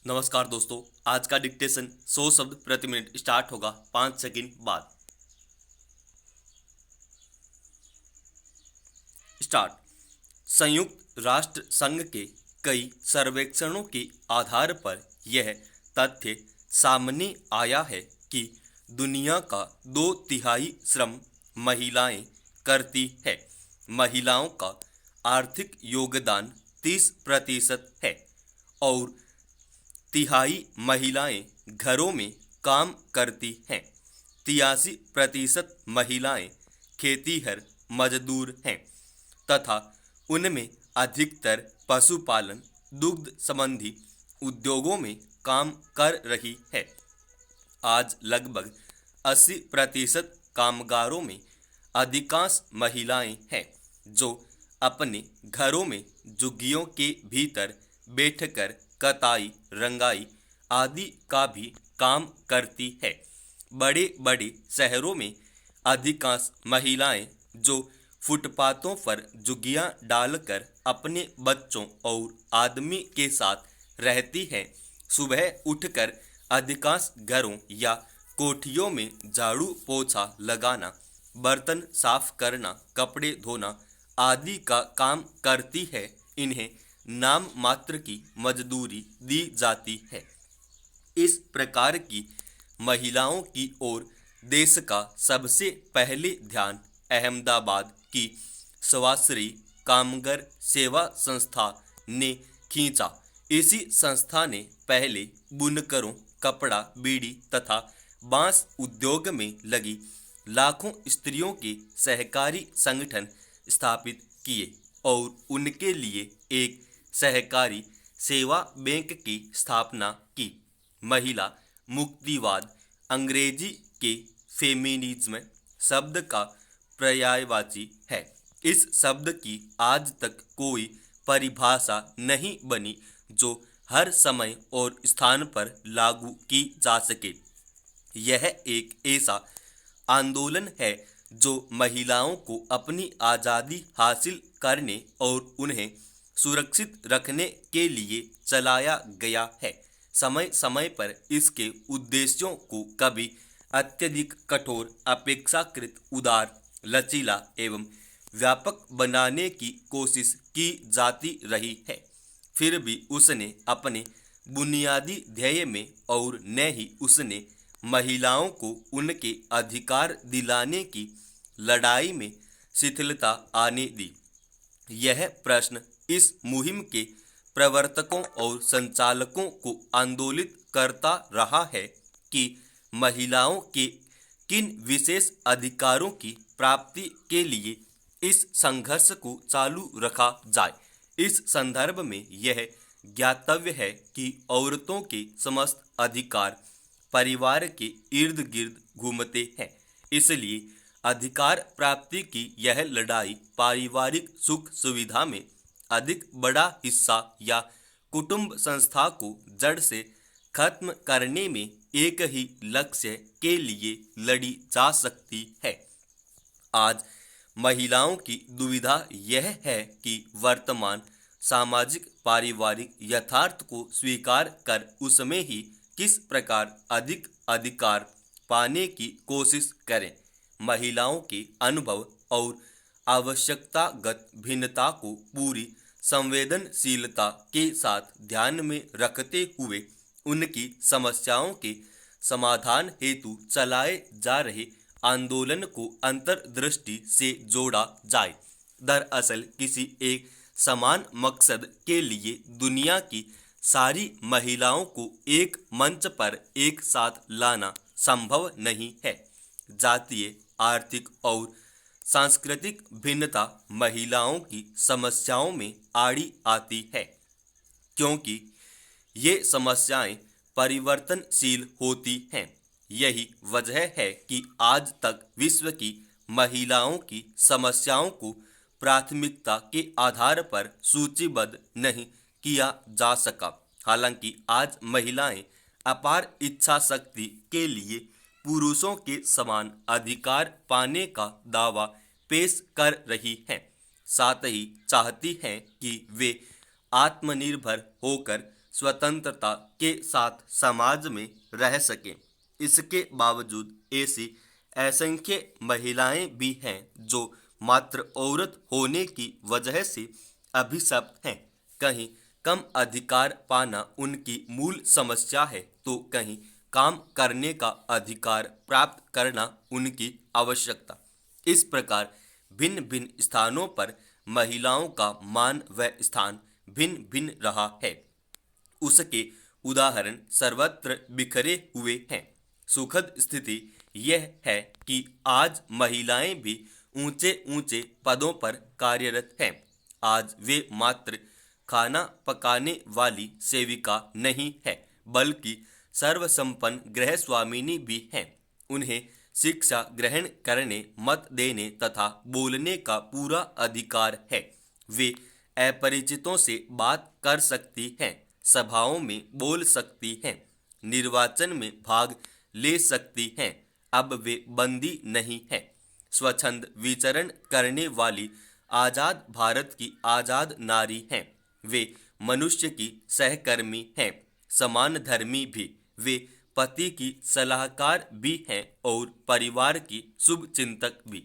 नमस्कार दोस्तों, आज का डिक्टेशन 100 शब्द प्रति मिनट स्टार्ट होगा 5 सेकंड बाद। स्टार्ट। संयुक्त राष्ट्र संघ के कई सर्वेक्षणों के आधार पर यह तथ्य सामने आया है कि दुनिया का 2/3 श्रम महिलाएं करती है। महिलाओं का आर्थिक योगदान 30% है और तिहाई महिलाएं घरों में काम करती हैं। 83% महिलाएं खेतीहर मजदूर हैं तथा उनमें अधिकतर पशुपालन, दुग्ध संबंधी उद्योगों में काम कर रही है। आज लगभग 80% कामगारों में अधिकांश महिलाएं हैं जो अपने घरों में झुग्गियों के भीतर बैठकर कताई, रंगाई आदि का भी काम करती है। बड़े बड़े शहरों में अधिकांश महिलाएं जो फुटपाथों पर झुग्गियां डालकर अपने बच्चों और आदमी के साथ रहती हैं, सुबह उठकर अधिकांश घरों या कोठियों में झाड़ू पोछा लगाना, बर्तन साफ करना, कपड़े धोना आदि का काम करती है। इन्हें नाम मात्र की मजदूरी दी जाती है। इस प्रकार की महिलाओं की ओर देश का सबसे पहले ध्यान अहमदाबाद की स्वाश्रयी कामगार सेवा संस्था ने खींचा। इसी संस्था ने पहले बुनकरों, कपड़ा, बीड़ी तथा बांस उद्योग में लगी लाखों स्त्रियों के सहकारी संगठन स्थापित किए और उनके लिए एक सहकारी सेवा बैंक की स्थापना की। महिला मुक्तिवाद अंग्रेजी के फेमिनिज्म शब्द का पर्यायवाची है। इस शब्द की आज तक कोई परिभाषा नहीं बनी जो हर समय और स्थान पर लागू की जा सके। यह एक ऐसा आंदोलन है जो महिलाओं को अपनी आज़ादी हासिल करने और उन्हें सुरक्षित रखने के लिए चलाया गया है। समय समय पर इसके उद्देश्यों को कभी अत्यधिक कठोर, अपेक्षाकृत उदार, लचीला एवं व्यापक बनाने की कोशिश की जाती रही है। फिर भी उसने अपने बुनियादी ध्येय में और न ही उसने महिलाओं को उनके अधिकार दिलाने की लड़ाई में शिथिलता आने दी। यह प्रश्न इस मुहिम के प्रवर्तकों और संचालकों को आंदोलित करता रहा है कि महिलाओं के किन विशेष अधिकारों की प्राप्ति के लिए इस संघर्ष को चालू रखा जाए। इस संदर्भ में यह ज्ञातव्य है कि औरतों के समस्त अधिकार परिवार के इर्द गिर्द घूमते हैं। इसलिए अधिकार प्राप्ति की यह लड़ाई पारिवारिक सुख सुविधा में अधिक बड़ा हिस्सा या कुटुंब संस्था को जड़ से खत्म करने में एक ही लक्ष्य के लिए लड़ी जा सकती है। आज महिलाओं की दुविधा यह है कि वर्तमान सामाजिक पारिवारिक यथार्थ को स्वीकार कर उसमें ही किस प्रकार अधिक अधिकार पाने की कोशिश करें। महिलाओं के अनुभव और आवश्यकतागत भिन्नता को पूरी संवेदनशीलता के साथ ध्यान में रखते हुए उनकी समस्याओं के समाधान हेतु चलाए जा रहे आंदोलन को अंतर्दृष्टि से जोड़ा जाए। दरअसल किसी एक समान मकसद के लिए दुनिया की सारी महिलाओं को एक मंच पर एक साथ लाना संभव नहीं है। जातीय, आर्थिक और सांस्कृतिक भिन्नता महिलाओं की समस्याओं में आड़ी आती है क्योंकि ये समस्याएं परिवर्तनशील होती हैं। यही वजह है कि आज तक विश्व की महिलाओं की समस्याओं को प्राथमिकता के आधार पर सूचीबद्ध नहीं किया जा सका। हालांकि आज महिलाएं अपार इच्छा शक्ति के लिए पुरुषों के समान अधिकार पाने का दावा पेश कर रही हैं, साथ ही चाहती हैं कि वे आत्मनिर्भर होकर स्वतंत्रता के साथ समाज में रह सकें। इसके बावजूद ऐसी असंख्य महिलाएं भी हैं जो मात्र औरत होने की वजह से अभिशप्त हैं। कहीं कम अधिकार पाना उनकी मूल समस्या है तो कहीं काम करने का अधिकार प्राप्त करना उनकी आवश्यकता। इस प्रकार भिन्न भिन्न स्थानों पर महिलाओं का मान व स्थान भिन्न भिन्न रहा है। उसके उदाहरण सर्वत्र बिखरे हुए हैं। सुखद स्थिति यह है कि आज महिलाएं भी ऊंचे ऊंचे पदों पर कार्यरत हैं। आज वे मात्र खाना पकाने वाली सेविका नहीं है बल्कि सर्वसंपन्न गृह स्वामिनी भी हैं। उन्हें शिक्षा ग्रहण करने, मत देने तथा बोलने का पूरा अधिकार है। वे अपरिचितों से बात कर सकती हैं, सभाओं में बोल सकती हैं, निर्वाचन में भाग ले सकती हैं। अब वे बंदी नहीं हैं। स्वच्छंद विचरण करने वाली आजाद भारत की आजाद नारी हैं। वे मनुष्य की सहकर्मी हैं, समान धर्मी भी। वे पति की सलाहकार भी हैं और परिवार की शुभ चिंतक भी।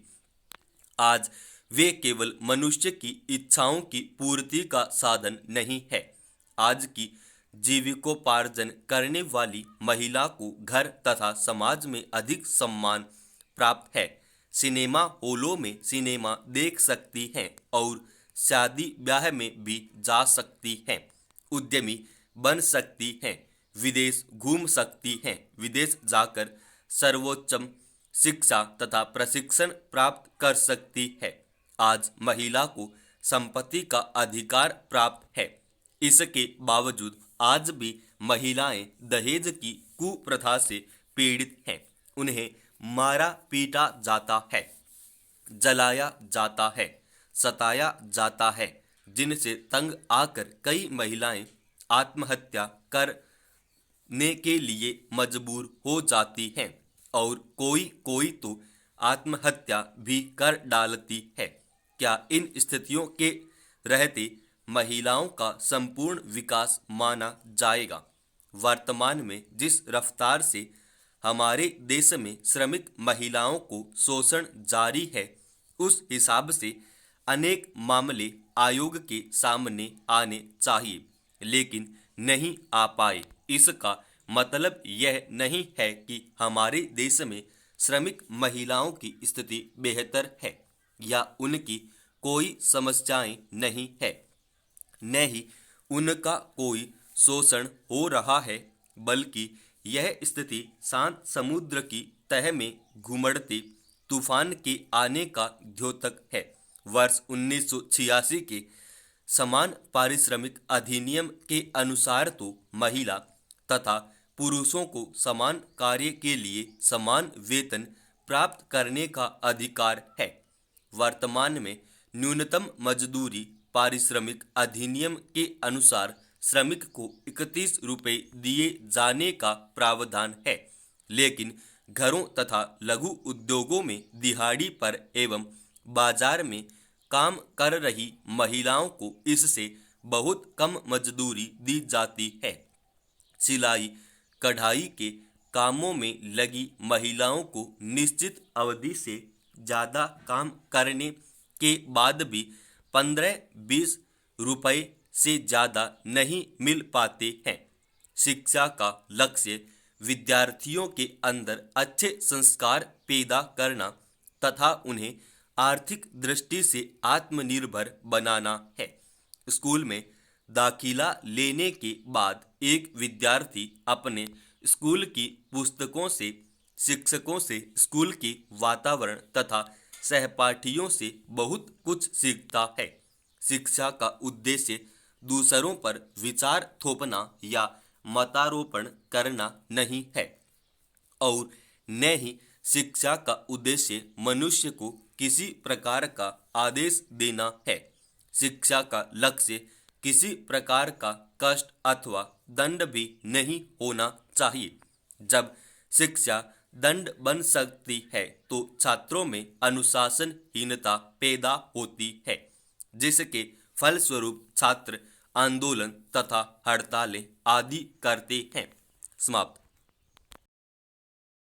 आज वे केवल मनुष्य की इच्छाओं की पूर्ति का साधन नहीं है। आज की जीविकोपार्जन करने वाली महिला को घर तथा समाज में अधिक सम्मान प्राप्त है। सिनेमा हॉलों में सिनेमा देख सकती हैं और शादी ब्याह में भी जा सकती हैं। उद्यमी बन सकती हैं, विदेश घूम सकती हैं, विदेश जाकर सर्वोच्च शिक्षा तथा प्रशिक्षण प्राप्त कर सकती है। आज महिला को संपत्ति का अधिकार प्राप्त है। इसके बावजूद आज भी महिलाएं दहेज की कुप्रथा से पीड़ित हैं। उन्हें मारा पीटा जाता है, जलाया जाता है, सताया जाता है, जिनसे तंग आकर कई महिलाएं आत्महत्या करने के लिए मजबूर हो जाती हैं और कोई कोई तो आत्महत्या भी कर डालती है। क्या इन स्थितियों के रहते महिलाओं का संपूर्ण विकास माना जाएगा? वर्तमान में जिस रफ्तार से हमारे देश में श्रमिक महिलाओं को शोषण जारी है, उस हिसाब से अनेक मामले आयोग के सामने आने चाहिए, लेकिन नहीं आ पाए। इसका मतलब यह नहीं है कि हमारे देश में श्रमिक महिलाओं की स्थिति बेहतर है या उनकी कोई समस्याएं नहीं है, न ही उनका कोई शोषण हो रहा है, बल्कि यह स्थिति शांत समुद्र की तह में घुमड़ते तूफान के आने का द्योतक है। वर्ष 1986 के समान पारिश्रमिक अधिनियम के अनुसार तो महिला तथा पुरुषों को समान कार्य के लिए समान वेतन प्राप्त करने का अधिकार है। वर्तमान में न्यूनतम मजदूरी पारिश्रमिक अधिनियम के अनुसार श्रमिक को 31 रुपये दिए जाने का प्रावधान है, लेकिन घरों तथा लघु उद्योगों में दिहाड़ी पर एवं बाजार में काम कर रही महिलाओं को इससे बहुत कम मजदूरी दी जाती है। सिलाई कढ़ाई के कामों में लगी महिलाओं को निश्चित अवधि से ज़्यादा काम करने के बाद भी 15-20 रुपये से ज़्यादा नहीं मिल पाते हैं। शिक्षा का लक्ष्य विद्यार्थियों के अंदर अच्छे संस्कार पैदा करना तथा उन्हें आर्थिक दृष्टि से आत्मनिर्भर बनाना है। स्कूल में दाखिला लेने के बाद एक विद्यार्थी अपने स्कूल की पुस्तकों से, शिक्षकों से, स्कूल के वातावरण तथा सहपाठियों से बहुत कुछ सीखता है। शिक्षा का उद्देश्य दूसरों पर विचार थोपना या मतारोपण करना नहीं है और न ही शिक्षा का उद्देश्य मनुष्य को किसी प्रकार का आदेश देना है। शिक्षा का लक्ष्य किसी प्रकार का कष्ट अथवा दंड भी नहीं होना चाहिए। जब शिक्षा दंड बन सकती है तो छात्रों में अनुशासनहीनता पैदा होती है, जिसके फलस्वरूप छात्र आंदोलन तथा हड़तालें आदि करते हैं। समाप्त।